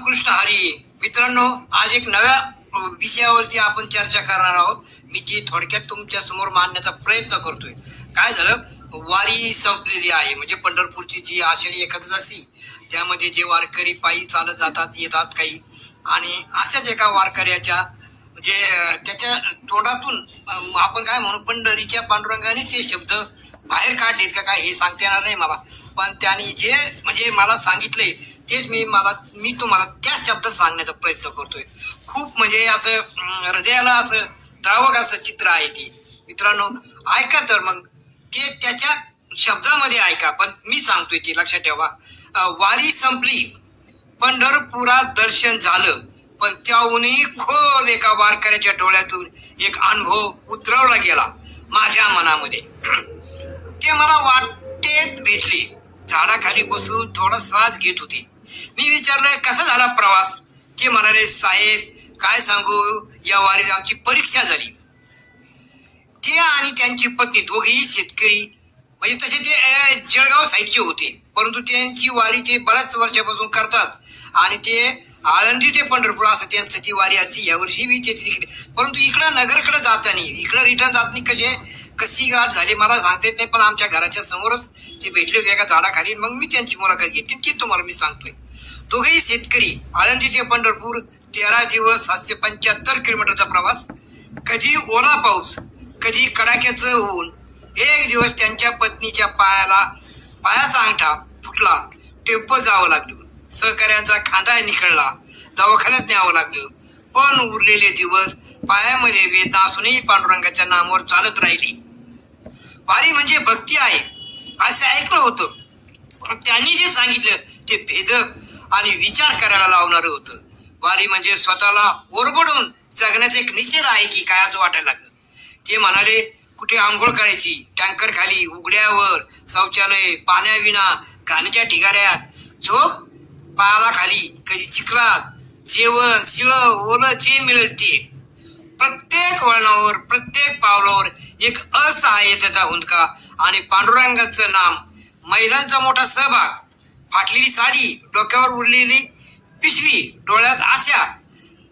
रामकृष्ण हरी. मित्रांनो, आज एक नव्या विषयावरती आपण चर्चा करणार आहोत. मी ती थोडक्यात तुमच्या समोर मांडण्याचा प्रयत्न करतोय. काय झालं, वारी संपलेली आहे. म्हणजे पंढरपूरची जी आषाढी एकादशी असती त्यामध्ये जे वारकरी पायी चालत जातात येतात काही, आणि अशाच एका वारकऱ्याच्या म्हणजे त्याच्या तोंडातून आपण काय म्हणू, पंढरीच्या पांडुरंगाने ते शब्द बाहेर काढलेत का काय हे सांगता येणार नाही मला, पण त्यांनी जे म्हणजे मला सांगितलंय तेच मी तुम्हाला त्या शब्दात सांगण्याचा प्रयत्न करतोय. खूप म्हणजे असं हृदयाला असं द्रावक असं चित्र आहे ते. मित्रांनो ऐका, तर मग ते त्याच्या शब्दामध्ये ऐका, पण मी सांगतोय ते लक्षात ठेवा. वारी संपली, पंढरपुरात दर्शन झालं, पण त्याहूनही खोल एका वारकऱ्याच्या डोळ्यातून एक अनुभव उतरवला गेला माझ्या मनामध्ये. ते मला वाटेत भेटले. झाडाखाली बसून थोडा श्वास घेत होते. मी विचारलं, कसा झाला प्रवास? ते म्हणाले, साहेब काय सांगू, या वारीत आमची परीक्षा झाली. ते आणि त्यांची पत्नी दोघेही शेतकरी, म्हणजे तसे ते जळगाव साईडचे होते, परंतु त्यांची वारी ते बऱ्याच वर्षापासून करतात आणि ते आळंदी ते पंढरपूर असं त्यांचं ती वारी असते. यावर्षी बी ते तिकडे, परंतु इकडं नगरकडे जात नाही, इकडं रिटर्न जात नाही. कशी गाठ झाली मला सांगता येत नाही, पण आमच्या घराच्या समोरच ते भेटले होते एका झाडाखाली. मग मी त्यांची मुलाखत घेतली, ती तुम्हाला मी सांगतोय. दोघेही शेतकरी. आळंदी ते पंढरपूर 13 दिवस 775 किलोमीटरचा प्रवास. कधी ओला पाऊस, कधी कडाक्याचं ऊन. एक दिवस त्यांच्या पत्नीच्या पायाचा अंगठा फुटला, टेम्पो जावं लागलं. सहकार्यांचा खांदा निखळला, दवाखान्यात न्यावं लागलं. पण उरलेले दिवस पायामध्ये वेदना असूनही पांडुरंगाच्या नामावर चालत राहिली. वारी म्हणजे भक्ती आहे असं ऐकलं होतं, त्यांनी जे सांगितलं ते भेदक आणि विचार करायला लावणारं होतं. वारी म्हणजे स्वतःला ओरबडून जगण्याचा एक निषेध आहे की काय असं वाटायला लागलं. ते म्हणाले, कुठे आंघोळ करायची, टँकर खाली, उघड्यावर, शौचालय, पाण्याविना, घाणीच्या ढिगाऱ्यात, झोप पायाला खाली, कधी चिखलात, जेवण शिळं ओलं जे मिळेल ते. प्रत्येक वळणावर, प्रत्येक पावलावर एक असहाय्यतेचा हुंदका आणि पांडुरंगाचं नाम. महिलांचा मोठा सहभाग. फाटलेली साडी, डोक्यावर उरलेली पिशवी, डोळ्यात आशा.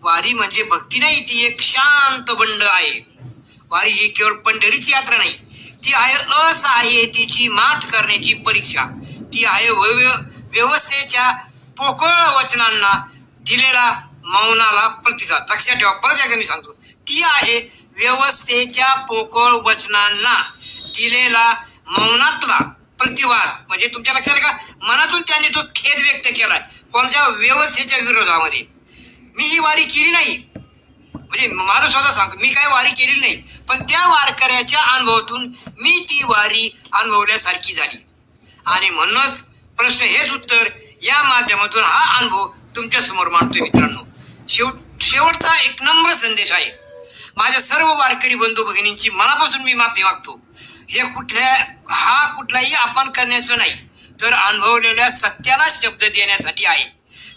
वारी म्हणजे भक्ती नाही, ती एक शांत बंड आहे. वारी ही केवळ पंढरीची यात्रा नाही, ती आहे असहाय्यतेची मात करण्याची परीक्षा. ती आहे व्यवस्थेच्या पोकळ वचनांना दिलेला मौनाला प्रतिसाद. लक्षात ठेवा, परत एकदा मी सांगतो, ती आहे व्यवस्थेच्या पोकळ वचनांना दिलेला मौनातला प्रतिवाद. म्हणजे तुमच्या लक्षात का, मनातून त्यांनी तो खेद व्यक्त केलाय कोणत्या व्यवस्थेच्या विरोधामध्ये. मी ही वारी केली नाही, म्हणजे माझं स्वतः सांगतो, मी काय वारी केलेली नाही, पण त्या वारकऱ्याच्या अनुभवातून मी ती वारी अनुभवल्यासारखी झाली. आणि म्हणूनच प्रश्न हेच उत्तर या माध्यमातून हा अनुभव तुमच्या समोर मांडतोय. मित्रांनो, शेवटचा एक नम्र संदेश आहे. माझ्या सर्व वारकरी बंधू भगिनींची मनापासून मी माफी मागतो. हे कुठलाही अपमान करण्याचं नाही, तर अनुभवलेल्या सत्याला शब्द देण्यासाठी आहे.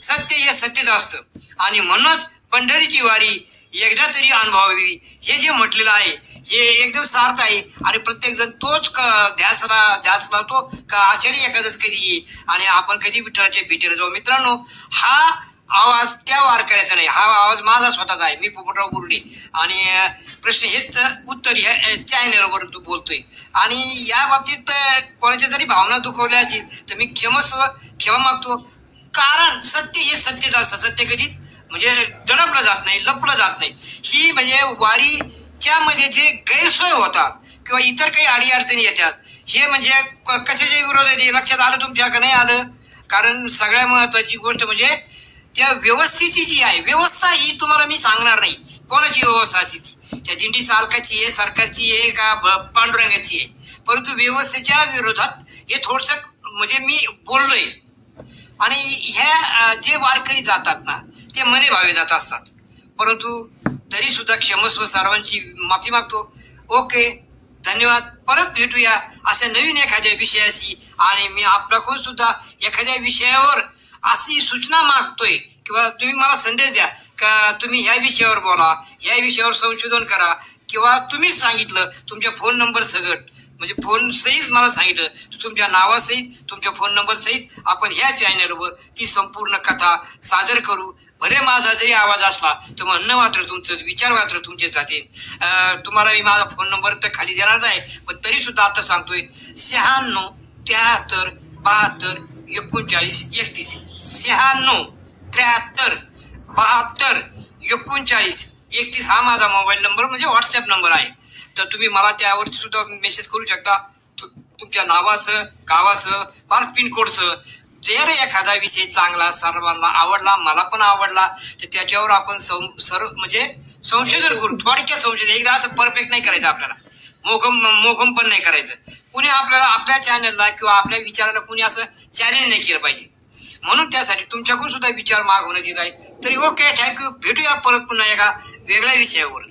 सत्य हे सत्यच असतं आणि म्हणूनच पंढरीची वारी एकदा तरी अनुभवावी हे जे म्हटलेलं आहे हे एकदम सार्थ आहे. आणि प्रत्येक जण तोच ध्यास लावतो का आषाढी एकादश कधी येईल आणि आपण कधी विठ्ठलाच्या भेटीला जाऊ. मित्रांनो, हा आवाज त्या वारकऱ्याचा नाही, हा आवाज माझा स्वतःचा आहे. मी पोपटराव बुर्डे आणि प्रश्न हेच उत्तर ह्या चॅनलवर तू बोलतोय. आणि या बाबतीत कोणाच्या जरी भावना दुखवल्या असतील तर मी क्षमा मागतो, कारण सत्य हे सत्यच असतं. सत्य कधी म्हणजे दडपलं जात नाही, लपलं जात नाही. ही म्हणजे वारीच्या मध्ये जे गैरसोय होतात किंवा इतर काही अडीअडचणी येतात, हे म्हणजे कशाच्या विरोधात लक्षात आलं तुमच्या का नाही आलं? कारण सगळ्यात महत्वाची गोष्ट म्हणजे त्या व्यवस्थेची जी आहे, व्यवस्था ही तुम्हाला मी सांगणार नाही कोणाची व्यवस्था असते ती, त्या दिंडी चालकाची आहे, सरकारची आहे का पांडुरंगाची आहे, परंतु व्यवस्थेच्या विरोधात हे थोडस म्हणजे मी बोललोय. आणि ह्या जे वारकरी जातात ना ते मने भावे जात असतात, परंतु तरी सुद्धा क्षमस्व, सर्वांची माफी मागतो. ओके, धन्यवाद. परत भेटूया अशा नवीन एखाद्या विषयाशी. आणि मी आपल्याकडून सुद्धा एखाद्या विषयावर अशी सूचना मागतोय किंवा तुम्ही मला संदेश द्या का तुम्ही ह्या विषयावर बोला, ह्या विषयावर संशोधन करा, किंवा तुम्ही सांगितलं तुमच्या फोन नंबर सगट म्हणजे फोन सहित मला सांगितलं, तुमच्या नावासहित तुमच्या फोन नंबर सहित आपण ह्या चॅनलवर ती संपूर्ण कथा सादर करू. भले माझा जरी आवाज असला तर म्हणणं मात्र तुमचं, विचार मात्र तुमचे जातील. तुम्हाला मी माझा फोन नंबर तर खाली देणारच आहे, पण तरी सुद्धा आता सांगतोय 96 73 72 39 31. 96 73 72 39 31 हा माझा मोबाईल नंबर म्हणजे व्हॉट्सअप नंबर आहे. तर तुम्ही मला त्यावरती सुद्धा मेसेज करू शकता. तुमच्या नावासह, गावासह, पार्क पिनकोडसह. जर एखादा विषय चांगला सर्वांना आवडला, मला पण आवडला, तर त्याच्यावर आपण म्हणजे संशोधन करू. थोडक्यात संशोधन, एकदा असं परफेक्ट नाही करायचं आपल्याला, मोघम पण नाही करायचं. कुणी आपल्याला आपल्या चॅनलला किंवा आपल्या विचाराला कुणी असं चॅलेंज नाही केलं पाहिजे. म्हणून त्यासाठी तुमच्याकडून सुद्धा विचार मागवण्यात येत आहे. तरी ओके, थँक्यू. भेटूया परत पुन्हा एका वेगळ्या विषयावर.